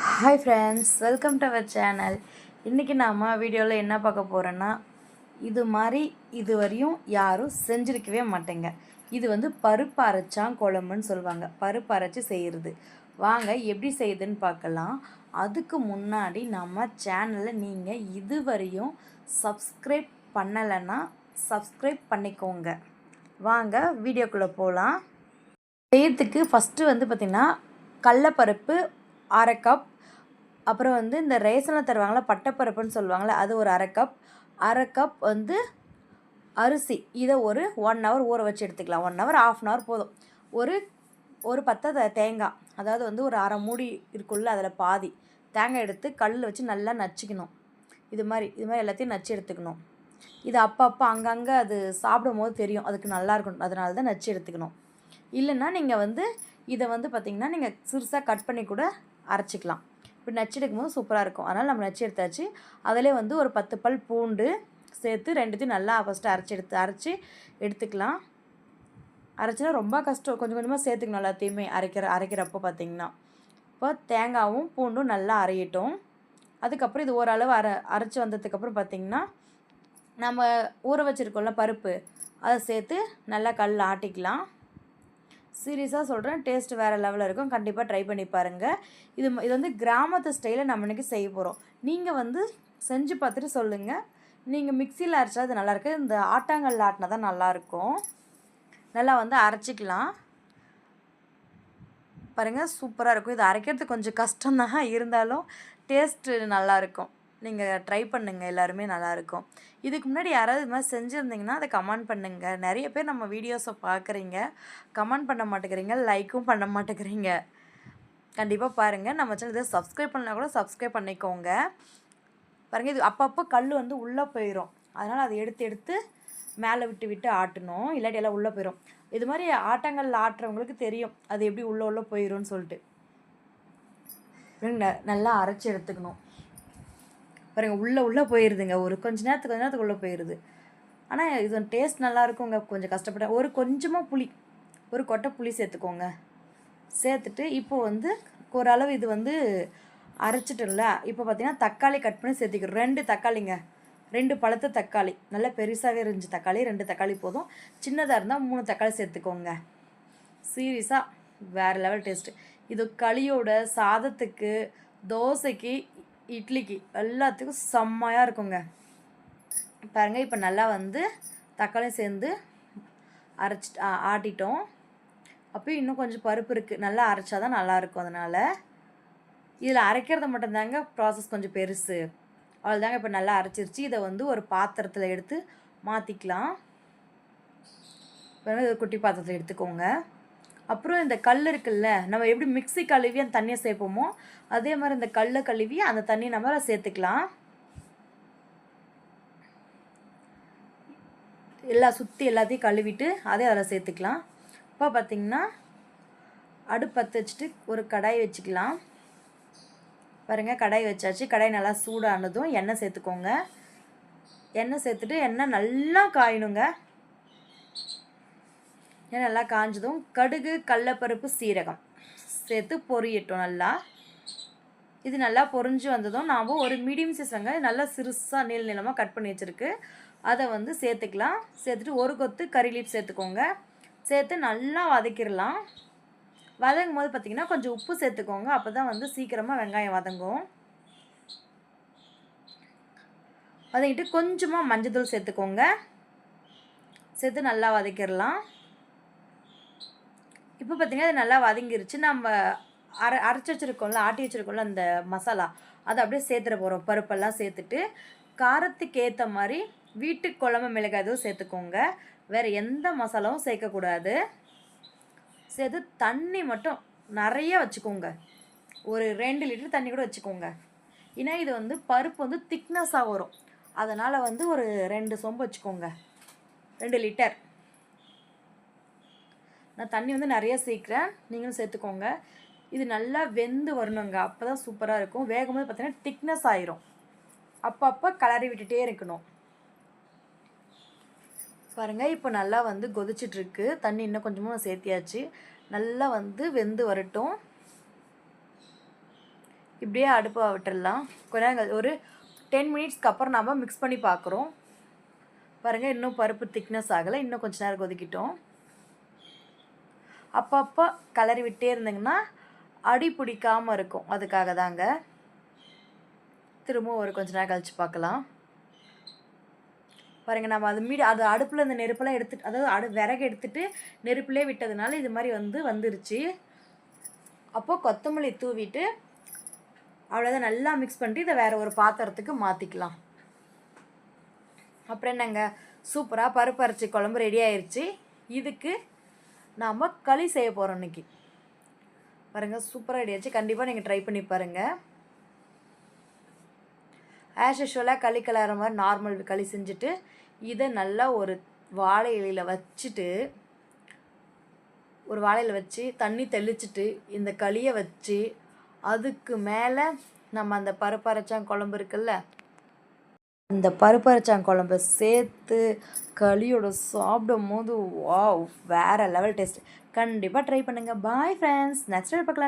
Hi friends, welcome to our channel. இன்றைக்கி நாம் வீடியோவில் என்ன பார்க்க போகிறோன்னா, இது மாதிரி இது வரையும் யாரும் செஞ்சுருக்கவே மாட்டேங்க. இது பருப்பு அரைச்சான் குழம்புன்னு சொல்லுவாங்க. பருப்பு அரைச்சி செய்கிறது. வாங்க எப்படி செய்யுதுன்னு பார்க்கலாம். அதுக்கு முன்னாடி நம்ம சேனலில் நீங்கள் இது வரையும் சப்ஸ்கிரைப் பண்ணலைன்னா சப்ஸ்கிரைப் பண்ணிக்கோங்க. வாங்க வீடியோக்குள்ளே போகலாம். செய்யறதுக்கு ஃபஸ்ட்டு பார்த்திங்கன்னா கடலப்பருப்பு 1/2 கப், அப்புறம் இந்த ரேஷனில் தருவாங்களா பட்டைப்பருப்புன்னு சொல்லுவாங்களே அது ஒரு 1/2 கப், 1/2 கப் அரிசி. இதை ஒரு 1 ஹவர் ஊற வச்சு எடுத்துக்கலாம். 1 ஹவர் 1/2 ஹவர் போதும். ஒரு பத்தை தேங்காய், அதாவது ஒரு அரை மூடி இருக்குள்ள அதில் பாதி தேங்காய் எடுத்து கல்லில் வச்சு நல்லா நச்சுக்கணும். இது மாதிரி எல்லாத்தையும் நச்சு எடுத்துக்கணும். இது அப்பப்போ அங்கங்கே அது சாப்பிடும் போது தெரியும், அதுக்கு நல்லா இருக்கணும். அதனால தான் நச்சு எடுத்துக்கணும். இல்லைன்னா நீங்கள் இதை பார்த்திங்கன்னா நீங்கள் சிறுசாக கட் பண்ணி கூட அரைச்சிக்கலாம். இப்படி நச்சு எடுக்கும்போது சூப்பராக இருக்கும். அதனால் நம்ம நச்சு எடுத்தாச்சு. அதிலே ஒரு 10 பல் பூண்டு சேர்த்து ரெண்டுத்தையும் நல்லா ஃபஸ்ட்டு அரைச்சி எடுத்துக்கலாம். அரைச்சினா ரொம்ப கஷ்டம், கொஞ்சம் கொஞ்சமாக சேர்த்துக்கணும் எல்லாத்தையுமே அரைக்கிறப்போ பார்த்திங்கன்னா. இப்போ தேங்காயும் பூண்டும் நல்லா அரையட்டும். அதுக்கப்புறம் இது ஓரளவு அரைச்சி வந்ததுக்கப்புறம் பார்த்திங்கன்னா நம்ம ஊற வச்சுருக்கோம்ல பருப்பு, அதை சேர்த்து நல்லா கல்லில் ஆட்டிக்கலாம். சீரியஸாக சொல்கிறேன், டேஸ்ட் வேறு லெவலில் இருக்கும். கண்டிப்பாக ட்ரை பண்ணி பாருங்கள். இது கிராமத்து ஸ்டைலில் நம்ம இன்றைக்கி செய்ய போகிறோம். நீங்கள் செஞ்சு பார்த்துட்டு சொல்லுங்கள். நீங்கள் மிக்சியில் அரைச்சா அது நல்லாயிருக்கு, இந்த ஆட்டாங்கல்ல ஆட்டினா தான் நல்லாயிருக்கும். நல்லா அரைச்சிக்கலாம். பாருங்கள், சூப்பராக இருக்கும். இது அரைக்கிறதுக்கு கொஞ்சம் கஷ்டம்தான், இருந்தாலும் டேஸ்ட்டு நல்லாயிருக்கும். நீங்கள் ட்ரை பண்ணுங்கள், எல்லாருமே நல்லாயிருக்கும். இதுக்கு முன்னாடி யாராவது இது மாதிரி செஞ்சுருந்தீங்கன்னா அதை கமெண்ட் பண்ணுங்கள். நிறைய பேர் நம்ம வீடியோஸை பார்க்குறீங்க, கமெண்ட் பண்ண மாட்டேங்கிறீங்க, லைக்கும் பண்ண மாட்டேங்கிறீங்க. கண்டிப்பாக பாருங்கள். நம்ம சேனல் இதை சப்ஸ்கிரைப் பண்ணால் கூட சப்ஸ்கிரைப் பண்ணிக்கோங்க. பாருங்கள், இது அப்பப்போ கல் உள்ளே போயிடும். அதனால் அதை எடுத்து மேலே விட்டு ஆட்டணும், இல்லாட்டி எல்லாம் உள்ளே போயிடும். இது மாதிரி ஆட்டங்கள்ல ஆட்டுறவங்களுக்கு தெரியும் அது எப்படி உள்ளே போயிடும்னு சொல்லிட்டு. நல்லா அரைச்சி எடுத்துக்கணும். பாருங்கள், உள்ளே போயிடுதுங்க. ஒரு கொஞ்ச நேரத்துக்கு உள்ளே போயிடுது. ஆனால் இது டேஸ்ட் நல்லாயிருக்குங்க. கொஞ்சம் கஷ்டப்பட்டேன். கொஞ்சமாக புளி, ஒரு கொட்டை புளி சேர்த்துக்கோங்க. சேர்த்துட்டு இப்போது ஓரளவு இது அரைச்சிட்டோம்ல. இப்போ பார்த்திங்கன்னா தக்காளி கட் பண்ணி சேர்த்திக்கிறோம். 2 தக்காளிங்க, 2 பழுத்த தக்காளி. நல்லா பெருசாகவே இருந்துச்சு தக்காளி. 2 தக்காளி போதும். சின்னதாக இருந்தால் 3 தக்காளி சேர்த்துக்கோங்க. சீரியஸாக வேறு லெவல் டேஸ்ட்டு. இது களியோட, சாதத்துக்கு, தோசைக்கு, இட்லிக்கு எல்லாத்துக்கும் செம்மையாக இருக்குங்க. பாருங்கள், இப்போ நல்லா தக்காளியும் சேர்ந்து ஆட்டிட்டோம். அப்போ இன்னும் கொஞ்சம் பருப்பு இருக்குது, நல்லா அரைச்சா தான் நல்லாயிருக்கும். அதனால் இதில் அரைக்கிறத மட்டும்தாங்க ப்ராசஸ் கொஞ்சம் பெருசு. அவ்வளோதாங்க. இப்போ நல்லா அரைச்சிருச்சு. இதை ஒரு பாத்திரத்தில் எடுத்து மாற்றிக்கலாம். பாருங்கள், இது குட்டி பாத்திரத்தில் எடுத்துக்கோங்க. அப்புறம் இந்த கல் இருக்குல்ல, நம்ம எப்படி மிக்ஸி கழுவி அந்த தண்ணியை சேர்ப்போமோ அதே மாதிரி இந்த கல்லை கழுவி அந்த தண்ணியை நம்ம சேர்த்துக்கலாம். எல்லாத்தையும் கழுவிட்டு அதே அதில் சேர்த்துக்கலாம். இப்போ பார்த்திங்கன்னா அடுப்பு பற்ற வச்சுட்டு ஒரு கடாய் வச்சுக்கலாம். பாருங்கள், கடாய் வச்சாச்சு. கடாய் நல்லா சூடானதும் எண்ணெய் சேர்த்துக்கோங்க. எண்ணெய் சேர்த்துட்டு எண்ணெய் நல்லா காயணுங்க. நல்லா காஞ்சதும் கடுகு, கடலப்பருப்பு, சீரகம் சேர்த்து பொரியட்டும் நல்லா. இது நல்லா பொரிஞ்சு வந்ததும் நாம் ஒரு மீடியம் சைஸ் வெங்காயம் நல்லா சிறுசாக நீளமாக கட் பண்ணி வச்சுருக்கு, அதை சேர்த்துக்கலாம். சேர்த்துட்டு ஒரு கொத்து கறி லீப் சேர்த்துக்கோங்க. சேர்த்து நல்லா வதக்கிடலாம். வதங்கும் போது பார்த்திங்கன்னா கொஞ்சம் உப்பு சேர்த்துக்கோங்க. அப்போ தான் சீக்கிரமாக வெங்காயம் வதங்கும். வதக்கிட்டு கொஞ்சமாக மஞ்சள் சேர்த்துக்கோங்க. சேர்த்து நல்லா வதக்கிடலாம். இப்போ பார்த்திங்கன்னா அது நல்லா வதங்கிருச்சு. நம்ம அரைச்சி வச்சுருக்கோம்ல, ஆட்டி வச்சுருக்கோம்ல அந்த மசாலா, அதை அப்படியே சேர்த்துட போகிறோம். பருப்பெல்லாம் சேர்த்துட்டு காரத்துக்கு ஏற்ற மாதிரி வீட்டு குழம்பு மிளகாய் எதுவும் சேர்த்துக்கோங்க. வேறு எந்த மசாலாவும் சேர்க்கக்கூடாது. சேர்த்து தண்ணி மட்டும் நிறைய வச்சுக்கோங்க. ஒரு 2 லிட்டர் தண்ணி கூட வச்சுக்கோங்க. ஏன்னா இது பருப்பு திக்னஸாக வரும். அதனால் ஒரு 2 சொம்பு வச்சுக்கோங்க. 2 லிட்டர். நான் தண்ணி நிறைய சேர்க்குறேன், நீங்களும் சேர்த்துக்கோங்க. இது நல்லா வெந்து வரணுங்க. அப்போ தான் சூப்பராக இருக்கும். வேகும்போது பார்த்தீங்கன்னா திக்னஸ் ஆயிரும். அப்பப்போ கலரி விட்டுட்டே இருக்கணும். பாருங்கள், இப்போ நல்லா கொதிச்சிட்ருக்கு. தண்ணி இன்னும் கொஞ்சமாக சேர்த்தியாச்சு. நல்லா வெந்து வரட்டும். இப்படியே அடுப்பை விட்டுடலாம். கொஞ்ச நேரம் ஒரு 10 மினிட்ஸ்க்கு அப்புறம் நம்ம மிக்ஸ் பண்ணி பார்க்குறோம். பாருங்கள், இன்னும் பருப்பு திக்னஸ் ஆகலை, இன்னும் கொஞ்சம் நேரம் கொதிக்கிட்டோம். அப்பப்போ கலரி விட்டே இருந்தீங்கன்னா அடி பிடிக்காமல் இருக்கும், அதுக்காக தாங்க. திரும்பவும் ஒரு கொஞ்ச நேரம் கழித்து பார்க்கலாம். பாருங்கள், நம்ம அது அடுப்பில் இந்த நெருப்பெல்லாம் எடுத்துட்டு, அதாவது விறகு எடுத்துகிட்டு நெருப்புலேயே விட்டதுனால இது மாதிரி வந்துருச்சு. அப்போது கொத்தமல்லி தூவிட்டு அவ்வளோதான், நல்லா மிக்ஸ் பண்ணிட்டு இதை வேறு ஒரு பாத்திரத்துக்கு மாற்றிக்கலாம். அப்புறம் என்னங்க, சூப்பராக பருப்பு அரைச்சி குழம்பு ரெடி ஆயிடுச்சு. இதுக்கு நாம் களி செய்ய போகிறோம் இன்றைக்கி. பாருங்கள், சூப்பராக ரெடி ஆயிடுச்சு. கண்டிப்பாக நீங்கள் ட்ரை பண்ணி பாருங்கள். ஆஸ் யூஷுவலாக களி கலர மாதிரி நார்மல் களி செஞ்சுட்டு இதை நல்லா ஒரு வாழை இலையில் வச்சுட்டு, ஒரு வாழையில் வச்சு தண்ணி தெளிச்சுட்டு இந்த களியை வச்சு அதுக்கு மேலே நம்ம அந்த பருப்பரைச்சான் குழம்பு இருக்குல்ல, அந்த பருப்பரைச்சான் குழம்பு சேர்த்து களியோட சாப்பிடும் போது வாவ், வேறு லெவல் டேஸ்ட். கண்டிப்பாக ட்ரை பண்ணுங்கள். பாய் ஃப்ரெண்ட்ஸ், நெக்ஸ்ட் பார்க்கலாம்.